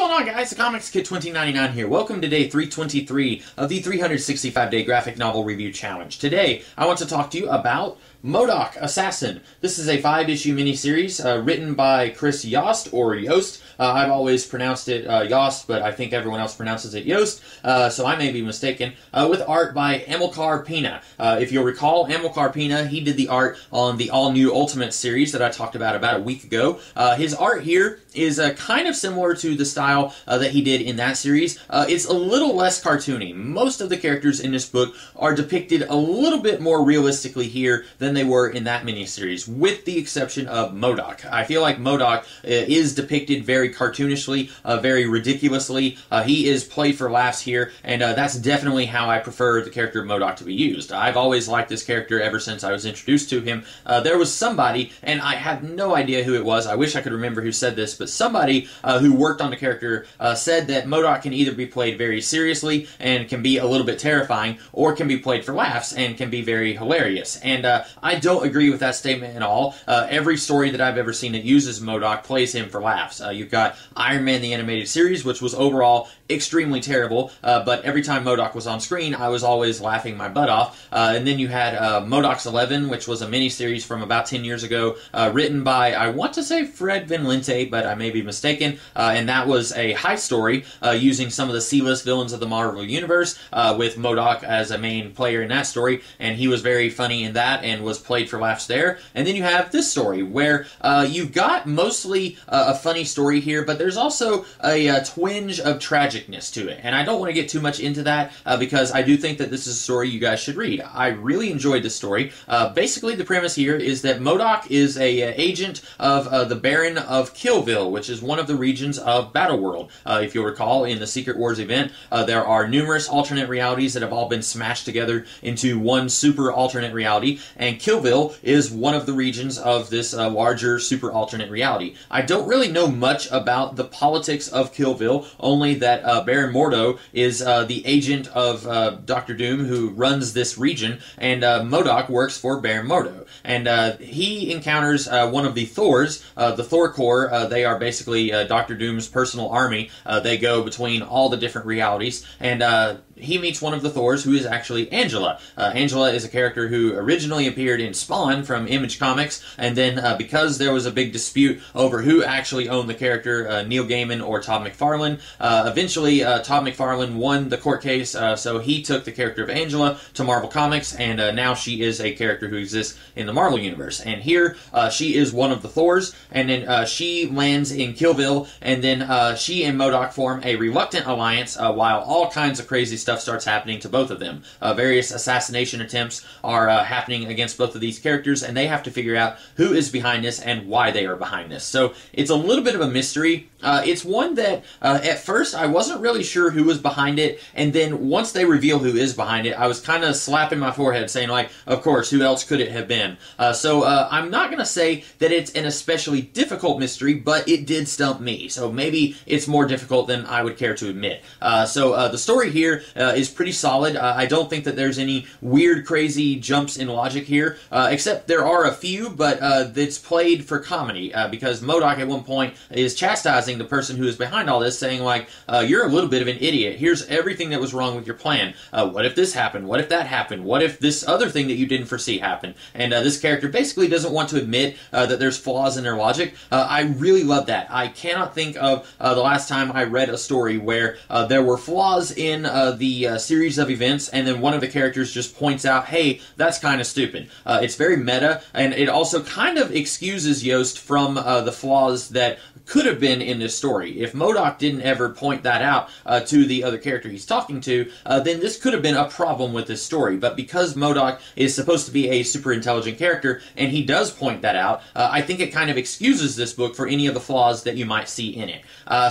going on, guys? The Comics Kid 2099 here. Welcome to day 323 of the 365-day graphic novel review challenge. Today, I want to talk to you about MODOK, Assassin. This is a 5-issue miniseries written by Chris Yost, or Yost. I've always pronounced it Yost, but I think everyone else pronounces it Yost, so I may be mistaken, with art by Amilcar Pena. If you'll recall, Amilcar Pena, he did the art on the all-new Ultimate series that I talked about a week ago. His art here is kind of similar to the style that he did in that series. It's a little less cartoony. Most of the characters in this book are depicted a little bit more realistically here than they were in that miniseries, with the exception of MODOK. I feel like MODOK is depicted very cartoonishly, very ridiculously. He is played for laughs here, and that's definitely how I prefer the character of MODOK to be used. I've always liked this character ever since I was introduced to him. There was somebody, and I have no idea who it was, I wish I could remember who said this, but somebody who worked on the character said that MODOK can either be played very seriously and can be a little bit terrifying, or can be played for laughs and can be very hilarious. And I don't agree with that statement at all. Every story that I've ever seen that uses MODOK plays him for laughs. You've got Iron Man the Animated Series, which was overall extremely terrible, but every time MODOK was on screen, I was always laughing my butt off. And then you had MODOK's 11, which was a miniseries from about 10 years ago, written by, I want to say Fred Van Lente, but I may be mistaken, and that was a heist story using some of the C-list villains of the Marvel Universe, with MODOK as a main player in that story, and he was very funny in that and was played for laughs there. And then you have this story, where you've got mostly a funny story here, but there's also a twinge of tragicness to it. And I don't want to get too much into that, because I do think that this is a story you guys should read. I really enjoyed this story. Basically, the premise here is that MODOK is a agent of the Baron of Killville, which is one of the regions of Battleworld. If you'll recall, in the Secret Wars event, there are numerous alternate realities that have all been smashed together into one super alternate reality, and Killville is one of the regions of this larger super alternate reality. I don't really know much about the politics of Killville, only that Baron Mordo is the agent of Dr. Doom, who runs this region, and MODOK works for Baron Mordo. And he encounters one of the Thors, the Thor Corps. They are basically Dr. Doom's personal army. They go between all the different realities, and he meets one of the Thors, who is actually Angela. Angela is a character who originally appeared in Spawn from Image Comics, and then because there was a big dispute over who actually owned the character, Neil Gaiman or Todd McFarlane, eventually Todd McFarlane won the court case, so he took the character of Angela to Marvel Comics, and now she is a character who exists in the Marvel Universe. And here, she is one of the Thors, and then she lands in Killville, and then she and MODOK form a reluctant alliance, while all kinds of crazy stuff starts happening to both of them. Various assassination attempts are happening against both of these characters, and they have to figure out who is behind this and why they are behind this. So it's a little bit of a mystery. It's one that at first I wasn't really sure who was behind it, and then once they reveal who is behind it, I was kind of slapping my forehead saying, like, of course, who else could it have been? So I'm not going to say that it's an especially difficult mystery, but it did stump me, so maybe it's more difficult than I would care to admit. So the story here is pretty solid. I don't think that there's any weird, crazy jumps in logic here, except there are a few, but it's played for comedy, because MODOK at one point is chastising the person who is behind all this, saying, like, you're a little bit of an idiot. Here's everything that was wrong with your plan. What if this happened? What if that happened? What if this other thing that you didn't foresee happened? And this character basically doesn't want to admit that there's flaws in their logic. I really love that. I cannot think of the last time I read a story where there were flaws in the series of events, and then one of the characters just points out, hey, that's kind of stupid. It's very meta, and it also kind of excuses Yost from the flaws that could have been in this story. If MODOK didn't ever point that out to the other character he's talking to, then this could have been a problem with this story. But because MODOK is supposed to be a super intelligent character, and he does point that out, I think it kind of excuses this book for any of the flaws that you might see in it.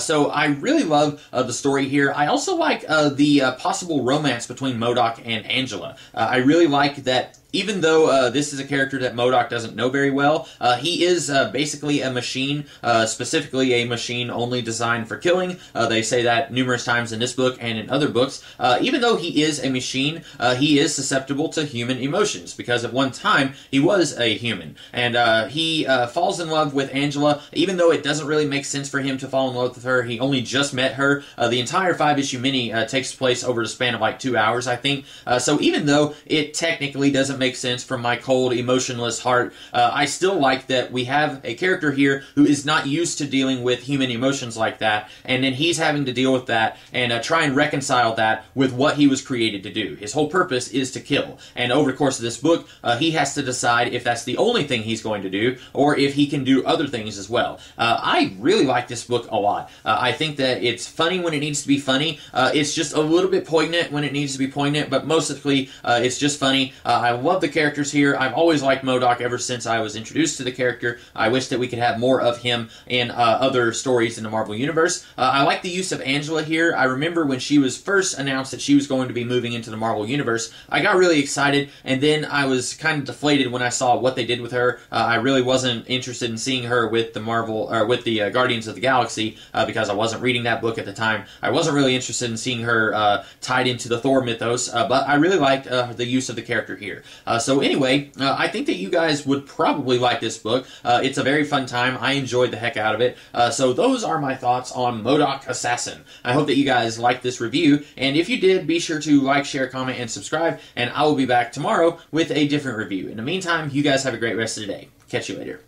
So I really love the story here. I also like the possible romance between MODOK and Angela. I really like that even though this is a character that MODOK doesn't know very well, he is basically a machine, specifically a machine only designed for killing. They say that numerous times in this book and in other books. Even though he is a machine, he is susceptible to human emotions, because at one time he was a human. And he falls in love with Angela, even though it doesn't really make sense for him to fall in love with her. He only just met her. The entire 5-issue mini takes place over the span of like 2 hours, I think. So even though it technically doesn't make sense from my cold, emotionless heart, I still like that we have a character here who is not used to dealing with human emotions like that, and then he's having to deal with that and try and reconcile that with what he was created to do. His whole purpose is to kill, and over the course of this book, he has to decide if that's the only thing he's going to do, or if he can do other things as well. I really like this book a lot. I think that it's funny when it needs to be funny. It's just a little bit poignant when it needs to be poignant, but mostly it's just funny. I love the characters here. I've always liked MODOK ever since I was introduced to the character. I wish that we could have more of him in other stories in the Marvel Universe. I like the use of Angela here. I remember when she was first announced that she was going to be moving into the Marvel Universe, I got really excited, and then I was kind of deflated when I saw what they did with her. I really wasn't interested in seeing her with the Guardians of the Galaxy, because I wasn't reading that book at the time. I wasn't really interested in seeing her tied into the Thor mythos, but I really liked the use of the character here. So anyway, I think that you guys would probably like this book. It's a very fun time. I enjoyed the heck out of it. So those are my thoughts on MODOK Assassin. I hope that you guys liked this review, and if you did, be sure to like, share, comment, and subscribe, and I will be back tomorrow with a different review. In the meantime, you guys have a great rest of the day. Catch you later.